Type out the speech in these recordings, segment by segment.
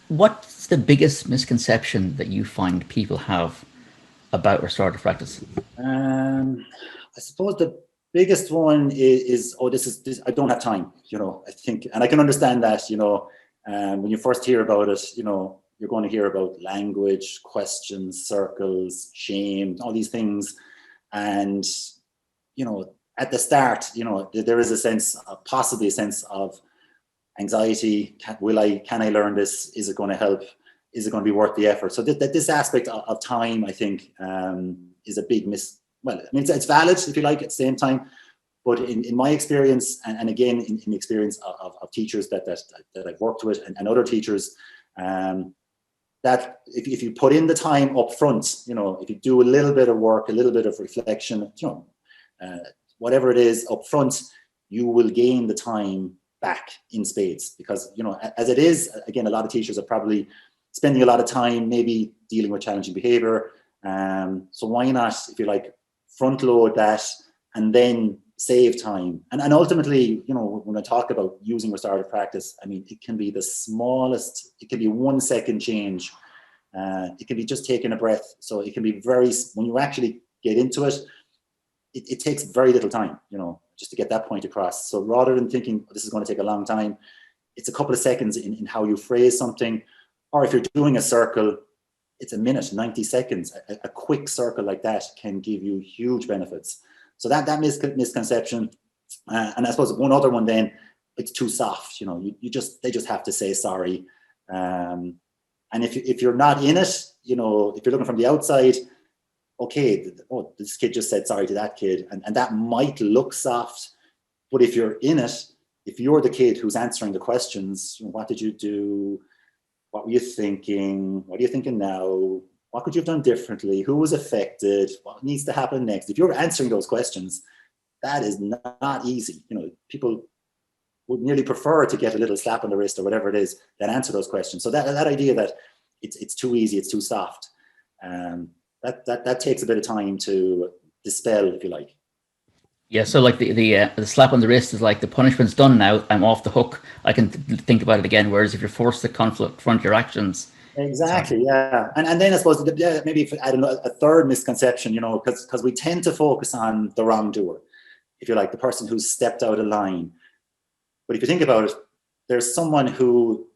What's the biggest misconception that you find people have about restorative practice? Um, I suppose the biggest one is oh, this, I don't have time, I think, and I can understand that, when you first hear about it, you're going to hear about language, questions, circles, shame, all these things. And, at the start, there is a sense, possibly a sense of anxiety. Can I learn this? Is it going to help? Is it going to be worth the effort? So this aspect of time, I think, is a big well, I mean, it's valid if you like at the same time, but in my experience, and again, in the experience of teachers that I've worked with and other teachers, that if you put in the time up front, if you do a little bit of work, a little bit of reflection, whatever it is up front, you will gain the time back in spades. Because, as it is, again, a lot of teachers are probably spending a lot of time maybe dealing with challenging behavior. So why not, if you like, front load that and then save time? And ultimately, when I talk about using restorative practice, I mean, it can be the smallest, it can be 1 second change. It can be just taking a breath. So it can be when you actually get into it, it takes very little time, just to get that point across. So rather than thinking this is going to take a long time, it's a couple of seconds in how you phrase something. Or if you're doing a circle, it's a minute, 90 seconds. A quick circle like that can give you huge benefits. So that misconception. And I suppose one other one then, it's too soft. They just have to say sorry. And if you're not in it, if you're looking from the outside, okay, this kid just said sorry to that kid, and that might look soft, but if you're in it, if you're the kid who's answering the questions, what did you do? What were you thinking? What are you thinking now? What could you have done differently? Who was affected? What needs to happen next? If you're answering those questions, that is not easy. People would nearly prefer to get a little slap on the wrist or whatever it is than answer those questions. So that idea that it's too easy, it's too soft, that takes a bit of time to dispel, if you like. Yeah, so like the slap on the wrist is like the punishment's done now. I'm off the hook. I can think about it again. Whereas if you're forced to confront your actions, it's hard. Exactly, yeah. And then I suppose, maybe if I don't know, a third misconception, because we tend to focus on the wrongdoer, if you like, the person who's stepped out of line. But if you think about it, there's someone whose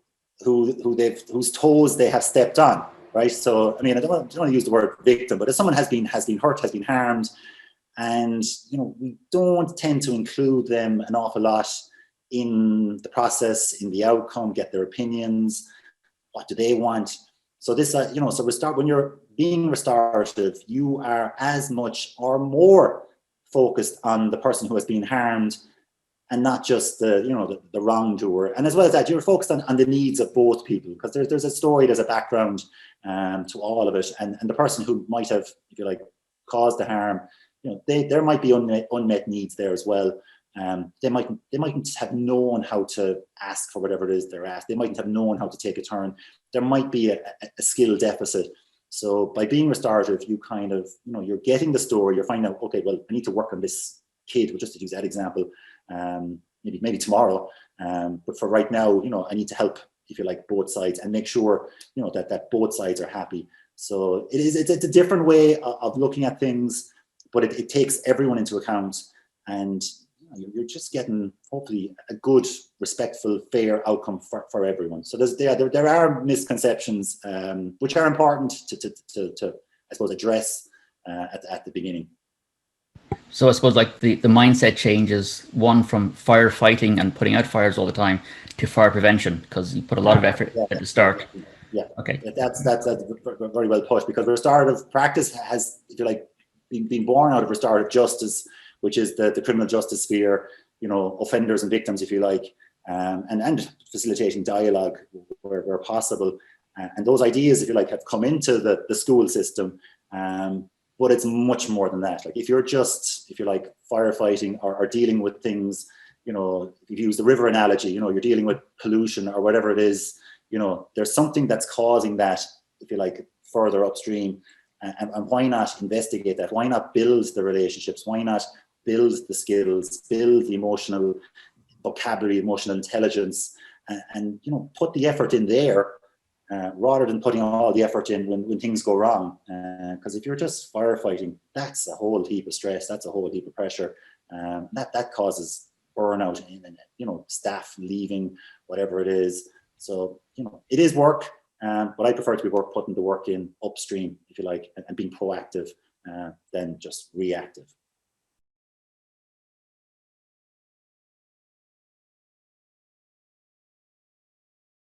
toes they have stepped on, right? So I mean, I don't want to use the word victim, but if someone has been hurt, has been harmed, and we don't tend to include them an awful lot in the process, in the outcome, get their opinions. What do they want? So this, so when you're being restorative, you are as much or more focused on the person who has been harmed, and not just the wrongdoer. And as well as that, you're focused on the needs of both people, because there's a story, there's a background to all of it, and the person who might have, if you like, caused the harm, there might be unmet needs there as well. They mightn't have known how to ask for whatever it is they're asked. They mightn't have known how to take a turn. There might be a skill deficit. So by being restorative, you kind of, you're getting the story, you're finding out, okay, well, I need to work on this kid, just to use that example, maybe tomorrow. But for right now, I need to help, if you like, both sides, and make sure, that both sides are happy. So it's a different way of looking at things, but it takes everyone into account, and you're just getting, hopefully, a good, respectful, fair outcome for everyone. So there are misconceptions, which are important to I suppose, address at the beginning. So I suppose like the mindset changes, one from firefighting and putting out fires all the time to fire prevention, because you put a lot of effort at the start. Yeah, Okay. that's very well put, because restorative practice has, if you like, been born out of restorative justice, which is the criminal justice sphere, offenders and victims, if you like, and facilitating dialogue where possible. And those ideas, if you like, have come into the school system. But it's much more than that. Like, if you're just, if you like, firefighting or dealing with things, if you use the river analogy, you're dealing with pollution or whatever it is, there's something that's causing that, if you like, further upstream. And why not investigate that? Why not build the relationships? Why not build the skills, build the emotional vocabulary, emotional intelligence, and put the effort in there, rather than putting all the effort in when things go wrong. Because if you're just firefighting, that's a whole heap of stress, that's a whole heap of pressure. That causes burnout and staff leaving, whatever it is. So, it is work, but I prefer to be putting the work in upstream, if you like, and being proactive than just reactive.